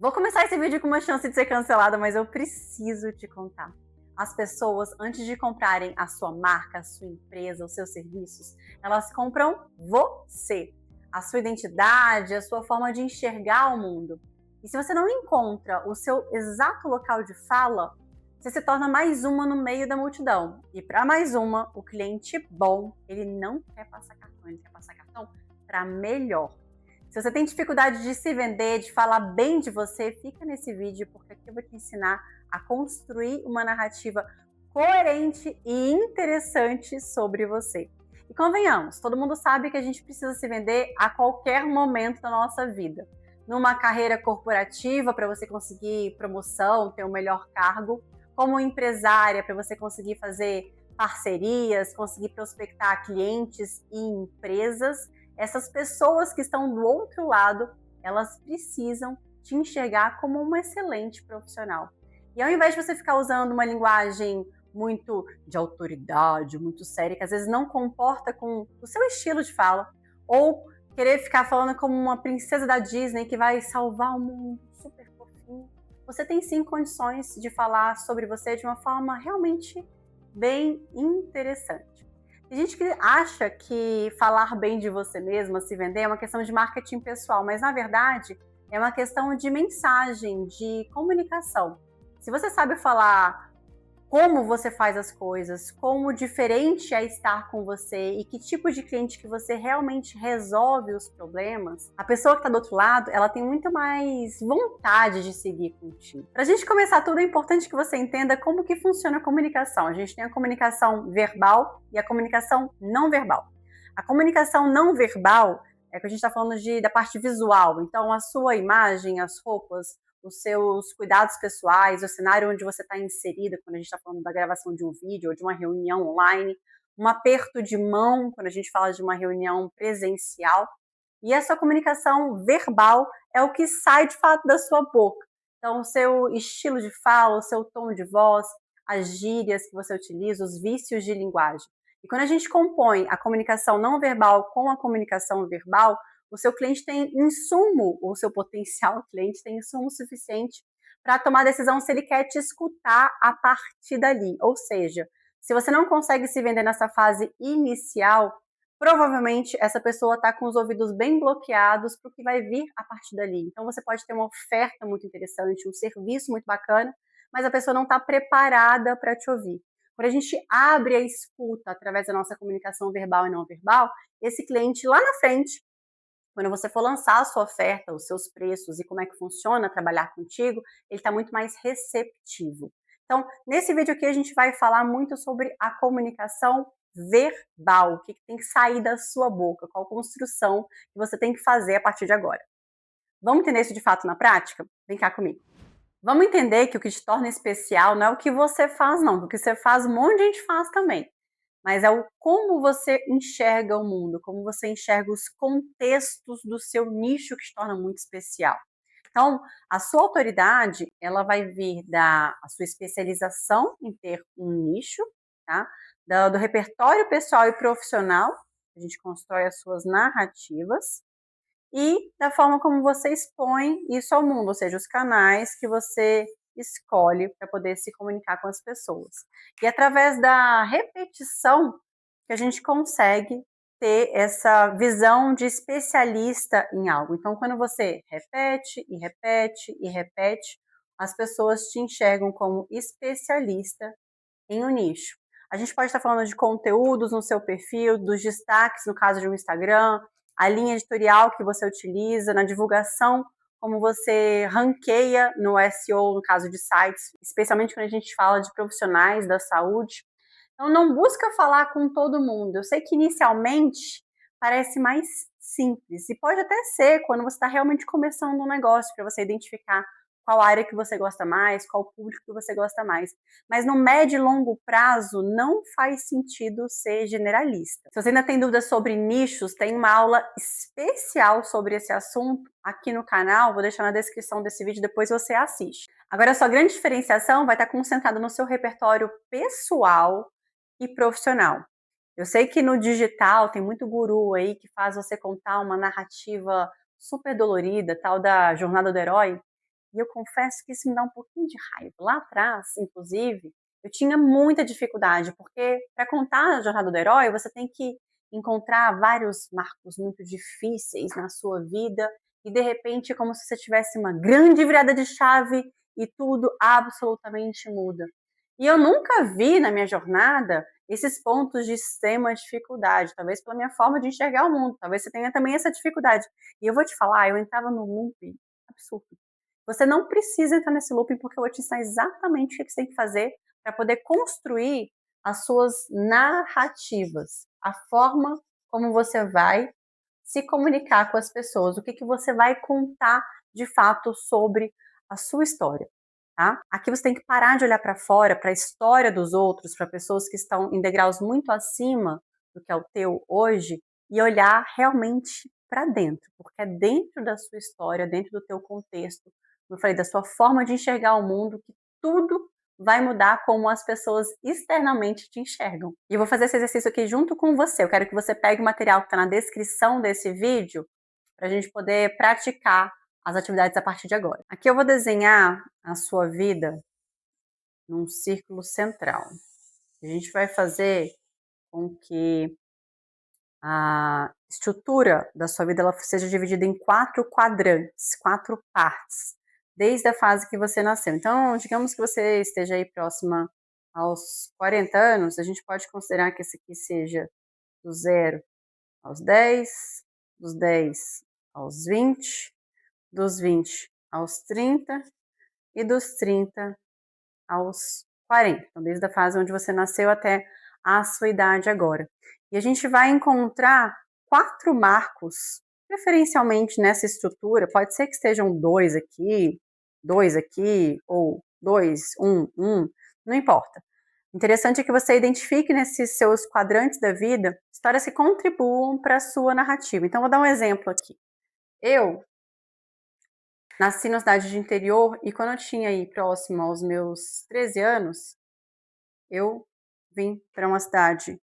Vou começar esse vídeo com uma chance de ser cancelada, mas eu preciso te contar. As pessoas, antes de comprarem a sua marca, a sua empresa, os seus serviços, elas compram você, a sua identidade, a sua forma de enxergar o mundo. E se você não encontra o seu exato local de fala, você se torna mais uma no meio da multidão. E para mais uma, o cliente bom, ele não quer passar cartão, ele quer passar cartão para melhor. Se você tem dificuldade de se vender, de falar bem de você, fica nesse vídeo, porque aqui eu vou te ensinar a construir uma narrativa coerente e interessante sobre você. E convenhamos, todo mundo sabe que a gente precisa se vender a qualquer momento da nossa vida. Numa carreira corporativa, para você conseguir promoção, ter o melhor cargo, como empresária, para você conseguir fazer parcerias, conseguir prospectar clientes e empresas. Essas pessoas que estão do outro lado, elas precisam te enxergar como uma excelente profissional. E ao invés de você ficar usando uma linguagem muito de autoridade, muito séria, que às vezes não comporta com o seu estilo de fala, ou querer ficar falando como uma princesa da Disney que vai salvar o mundo, super fofinho, você tem sim condições de falar sobre você de uma forma realmente bem interessante. Tem gente que acha que falar bem de você mesma, se vender, é uma questão de marketing pessoal, mas na verdade é uma questão de mensagem, de comunicação. Se você sabe falar como você faz as coisas, como diferente é estar com você e que tipo de cliente que você realmente resolve os problemas, a pessoa que está do outro lado, ela tem muito mais vontade de seguir contigo. Para a gente começar tudo, é importante que você entenda como que funciona a comunicação. A gente tem a comunicação verbal e a comunicação não verbal. A comunicação não verbal é que a gente está falando da parte visual, então a sua imagem, as roupas, os seus cuidados pessoais, o cenário onde você está inserida, quando a gente está falando da gravação de um vídeo ou de uma reunião online, um aperto de mão, quando a gente fala de uma reunião presencial, e essa comunicação verbal é o que sai de fato da sua boca. Então, o seu estilo de fala, o seu tom de voz, as gírias que você utiliza, os vícios de linguagem. E quando a gente compõe a comunicação não verbal com a comunicação verbal, o seu cliente tem insumo, o seu potencial cliente tem insumo suficiente para tomar a decisão se ele quer te escutar a partir dali. Ou seja, se você não consegue se vender nessa fase inicial, provavelmente essa pessoa está com os ouvidos bem bloqueados para o que vai vir a partir dali. Então você pode ter uma oferta muito interessante, um serviço muito bacana, mas a pessoa não está preparada para te ouvir. Quando a gente abre a escuta através da nossa comunicação verbal e não verbal, esse cliente lá na frente, quando você for lançar a sua oferta, os seus preços e como é que funciona trabalhar contigo, ele está muito mais receptivo. Então, nesse vídeo aqui a gente vai falar muito sobre a comunicação verbal, o que tem que sair da sua boca, qual construção que você tem que fazer a partir de agora. Vamos entender isso de fato na prática? Vem cá comigo. Vamos entender que o que te torna especial não é o que você faz, não. O que você faz, um monte de gente faz também. Mas é o como você enxerga o mundo, como você enxerga os contextos do seu nicho que te torna muito especial. Então, a sua autoridade, ela vai vir da a sua especialização em ter um nicho, tá? Do repertório pessoal e profissional, a gente constrói as suas narrativas, e da forma como você expõe isso ao mundo, ou seja, os canais que você escolhe para poder se comunicar com as pessoas. E através da repetição que a gente consegue ter essa visão de especialista em algo. Então, quando você repete e repete e repete, as pessoas te enxergam como especialista em um nicho. A gente pode estar falando de conteúdos no seu perfil, dos destaques, no caso de um Instagram, a linha editorial que você utiliza, na divulgação, como você ranqueia no SEO, no caso de sites, especialmente quando a gente fala de profissionais da saúde. Então, não busca falar com todo mundo. Eu sei que inicialmente parece mais simples, e pode até ser quando você está realmente começando um negócio, para você identificar qual área que você gosta mais, qual público que você gosta mais. Mas no médio e longo prazo, não faz sentido ser generalista. Se você ainda tem dúvidas sobre nichos, tem uma aula especial sobre esse assunto aqui no canal, vou deixar na descrição desse vídeo, depois você assiste. Agora, a sua grande diferenciação vai estar concentrada no seu repertório pessoal e profissional. Eu sei que no digital tem muito guru aí que faz você contar uma narrativa super dolorida, tal da jornada do herói, E eu confesso que isso me dá um pouquinho de raiva. Lá atrás, inclusive, eu tinha muita dificuldade, porque para contar a jornada do herói, você tem que encontrar vários marcos muito difíceis na sua vida e de repente é como se você tivesse uma grande virada de chave e tudo absolutamente muda. E eu nunca vi na minha jornada esses pontos de extrema dificuldade, talvez pela minha forma de enxergar o mundo, talvez você tenha também essa dificuldade. E eu vou te falar, eu entrava no loop absurdo. Você não precisa entrar nesse looping porque eu vou te ensinar exatamente o que você tem que fazer para poder construir as suas narrativas, a forma como você vai se comunicar com as pessoas, o que, que você vai contar de fato sobre a sua história. Tá? Aqui você tem que parar de olhar para fora, para a história dos outros, para pessoas que estão em degraus muito acima do que é o teu hoje, e olhar realmente para dentro, porque é dentro da sua história, dentro do teu contexto, como eu falei, da sua forma de enxergar o mundo, que tudo vai mudar como as pessoas externamente te enxergam. E eu vou fazer esse exercício aqui junto com você. Eu quero que você pegue o material que está na descrição desse vídeo para a gente poder praticar as atividades a partir de agora. Aqui eu vou desenhar a sua vida num círculo central. A gente vai fazer com que a estrutura da sua vida ela seja dividida em 4 quadrantes, 4 partes, desde a fase que você nasceu. Então, digamos que você esteja aí próxima aos 40 anos, a gente pode considerar que esse aqui seja do 0 aos 10, dos 10 aos 20, dos 20 aos 30 e dos 30 aos 40. Então, desde a fase onde você nasceu até a sua idade agora. E a gente vai encontrar 4 marcos, preferencialmente nessa estrutura. Pode ser que estejam 2 aqui, ou 2, 1, 1, não importa. Interessante é que você identifique nesses seus quadrantes da vida histórias que contribuam para a sua narrativa. Então, vou dar um exemplo aqui. Eu nasci na cidade de interior e quando eu tinha aí próximo aos meus 13 anos, eu vim para uma cidade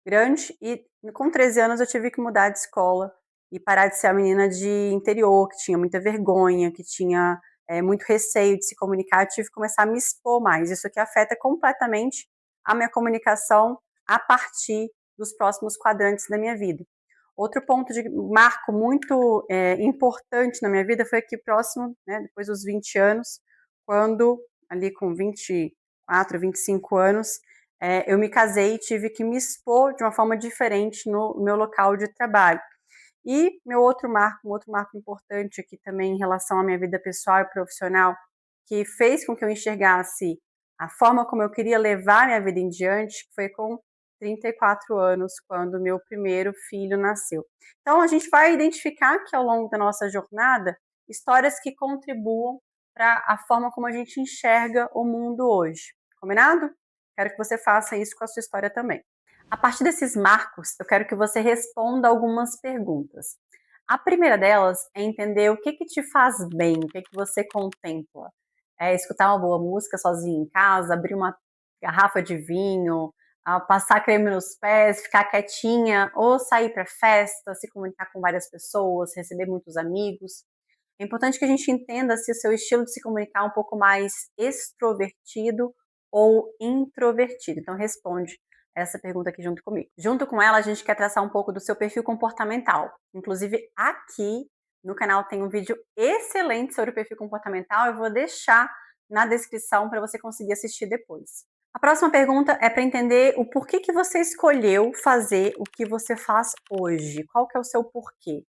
grande e com 13 anos eu tive que mudar de escola e parar de ser a menina de interior, que tinha muita vergonha, que tinha muito receio de se comunicar, eu tive que começar a me expor mais. Isso aqui afeta completamente a minha comunicação a partir dos próximos quadrantes da minha vida. Outro ponto de marco muito importante na minha vida foi aqui próximo, né, depois dos 20 anos, quando ali com 24, 25 anos, eu me casei e tive que me expor de uma forma diferente no meu local de trabalho. E meu um outro marco importante aqui também em relação à minha vida pessoal e profissional, que fez com que eu enxergasse a forma como eu queria levar minha vida em diante, foi com 34 anos, quando meu primeiro filho nasceu. Então, a gente vai identificar aqui ao longo da nossa jornada histórias que contribuam para a forma como a gente enxerga o mundo hoje. Combinado? Quero que você faça isso com a sua história também. A partir desses marcos, eu quero que você responda algumas perguntas. A primeira delas é entender o que te faz bem, o que você contempla. É escutar uma boa música sozinho em casa, abrir uma garrafa de vinho, passar creme nos pés, ficar quietinha, ou sair para festa, se comunicar com várias pessoas, receber muitos amigos. É importante que a gente entenda se o seu estilo de se comunicar é um pouco mais extrovertido ou introvertido. Então responde essa pergunta aqui junto comigo. Junto com ela, a gente quer traçar um pouco do seu perfil comportamental. Inclusive, aqui no canal tem um vídeo excelente sobre o perfil comportamental. Eu vou deixar na descrição para você conseguir assistir depois. A próxima pergunta é para entender o porquê que você escolheu fazer o que você faz hoje. Qual que é o seu porquê?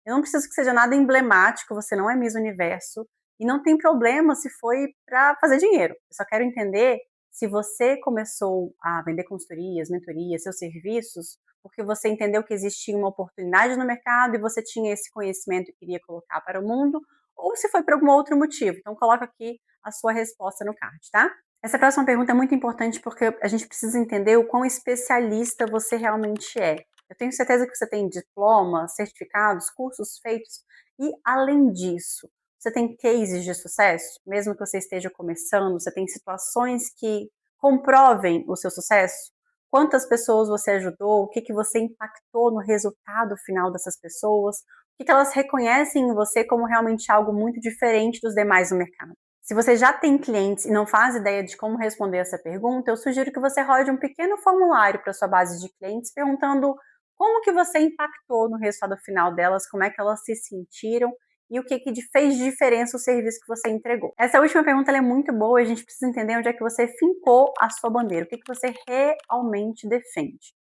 Eu não preciso que seja nada emblemático, você não é Miss Universo, e não tem problema se foi para fazer dinheiro. Eu só quero entender se você começou a vender consultorias, mentorias, seus serviços, porque você entendeu que existia uma oportunidade no mercado e você tinha esse conhecimento e queria colocar para o mundo, ou se foi por algum outro motivo. Então coloca aqui a sua resposta no card, tá? Essa próxima pergunta é muito importante porque a gente precisa entender o quão especialista você realmente é. Eu tenho certeza que você tem diploma, certificados, cursos feitos e, além disso, você tem cases de sucesso, mesmo que você esteja começando, você tem situações que comprovem o seu sucesso? Quantas pessoas você ajudou? O que você impactou no resultado final dessas pessoas? que elas reconhecem em você como realmente algo muito diferente dos demais no mercado. Se você já tem clientes e não faz ideia de como responder essa pergunta, eu sugiro que você rode um pequeno formulário para sua base de clientes perguntando como que você impactou no resultado final delas, como é que elas se sentiram e o que fez de diferença o serviço que você entregou. Essa última pergunta é muito boa e a gente precisa entender onde é que você fincou a sua bandeira, o que você realmente defende.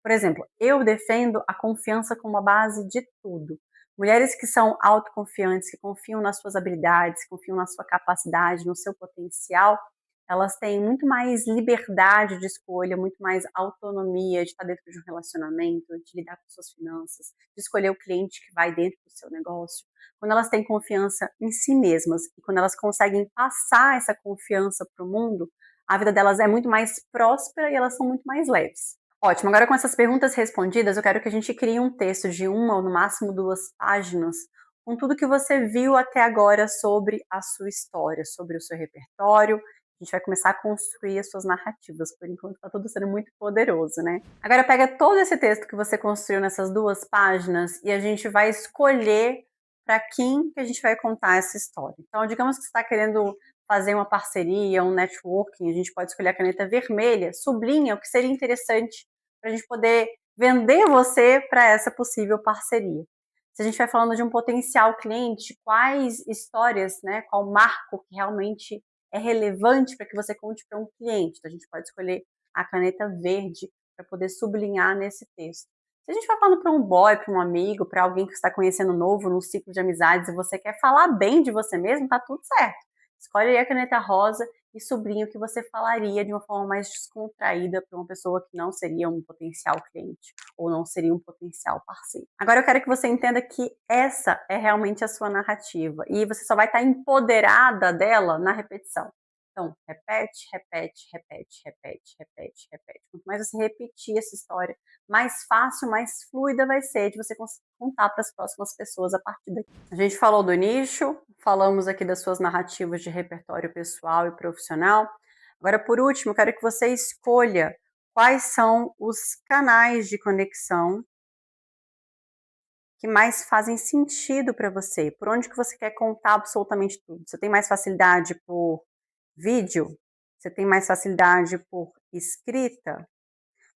Por exemplo, eu defendo a confiança como a base de tudo. Mulheres que são autoconfiantes, que confiam nas suas habilidades, confiam na sua capacidade, no seu potencial, elas têm muito mais liberdade de escolha, muito mais autonomia de estar dentro de um relacionamento, de lidar com suas finanças, de escolher o cliente que vai dentro do seu negócio. Quando elas têm confiança em si mesmas e quando elas conseguem passar essa confiança para o mundo, a vida delas é muito mais próspera e elas são muito mais leves. Ótimo, agora com essas perguntas respondidas, eu quero que a gente crie um texto de 1 ou no máximo 2 páginas, com tudo que você viu até agora sobre a sua história, sobre o seu repertório. A gente vai começar a construir as suas narrativas, por enquanto está tudo sendo muito poderoso, né? Agora pega todo esse texto que você construiu nessas 2 páginas e a gente vai escolher para quem que a gente vai contar essa história. Então, digamos que você está querendo fazer uma parceria, um networking, a gente pode escolher a caneta vermelha, sublinha o que seria interessante para a gente poder vender você para essa possível parceria. Se a gente vai falando de um potencial cliente, quais histórias, né, qual marco que realmente é relevante para que você conte para um cliente. Então, a gente pode escolher a caneta verde para poder sublinhar nesse texto. Se a gente vai falando para um boy, para um amigo, para alguém que está conhecendo novo num ciclo de amizades e você quer falar bem de você mesmo, tá tudo certo. Escolhe aí a caneta rosa e sublinha o que você falaria de uma forma mais descontraída para uma pessoa que não seria um potencial cliente ou não seria um potencial parceiro. Agora eu quero que você entenda que essa é realmente a sua narrativa e você só vai estar empoderada dela na repetição. Então, repete, repete, repete, repete, repete, repete. Quanto mais você repetir essa história, mais fácil, mais fluida vai ser de você conseguir contar para as próximas pessoas a partir daqui. A gente falou do nicho, falamos aqui das suas narrativas de repertório pessoal e profissional. Agora, por último, eu quero que você escolha quais são os canais de conexão que mais fazem sentido para você, por onde que você quer contar absolutamente tudo. Você tem mais facilidade por vídeo? Você tem mais facilidade por escrita?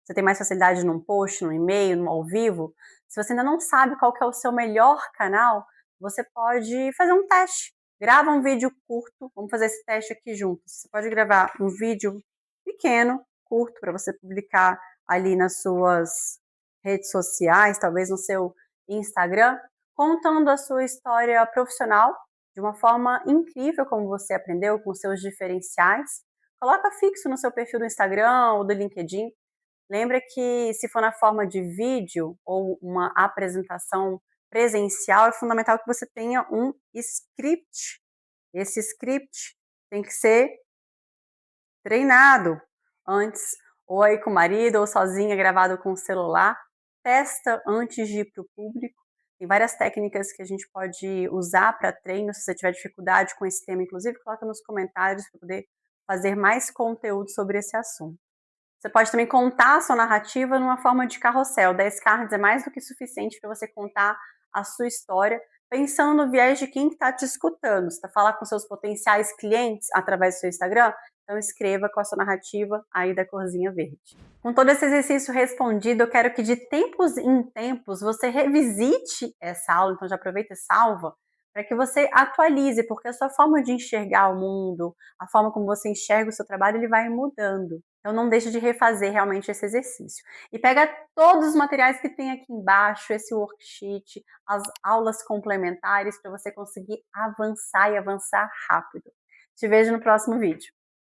Você tem mais facilidade num post, num e-mail, num ao vivo? Se você ainda não sabe qual que é o seu melhor canal, você pode fazer um teste. Grava um vídeo curto, vamos fazer esse teste aqui juntos. Você pode gravar um vídeo pequeno, curto, para você publicar ali nas suas redes sociais, talvez no seu Instagram, contando a sua história profissional de uma forma incrível, como você aprendeu, com seus diferenciais. Coloca fixo no seu perfil do Instagram ou do LinkedIn. Lembra que se for na forma de vídeo ou uma apresentação presencial, é fundamental que você tenha um script. Esse script tem que ser treinado antes, ou aí com o marido, ou sozinha, gravado com o celular. Testa antes de ir para o público. Tem várias técnicas que a gente pode usar para treino. Se você tiver dificuldade com esse tema, inclusive, coloca nos comentários para poder fazer mais conteúdo sobre esse assunto. Você pode também contar a sua narrativa numa forma de carrossel. 10 cards é mais do que suficiente para você contar a sua história, pensando no viés de quem está te escutando. Você está falando com seus potenciais clientes através do seu Instagram? Então escreva com a sua narrativa aí da corzinha verde. Com todo esse exercício respondido, eu quero que de tempos em tempos você revisite essa aula, então já aproveita e salva, para que você atualize, porque a sua forma de enxergar o mundo, a forma como você enxerga o seu trabalho, ele vai mudando. Então não deixe de refazer realmente esse exercício. E pega todos os materiais que tem aqui embaixo, esse worksheet, as aulas complementares para você conseguir avançar e avançar rápido. Te vejo no próximo vídeo.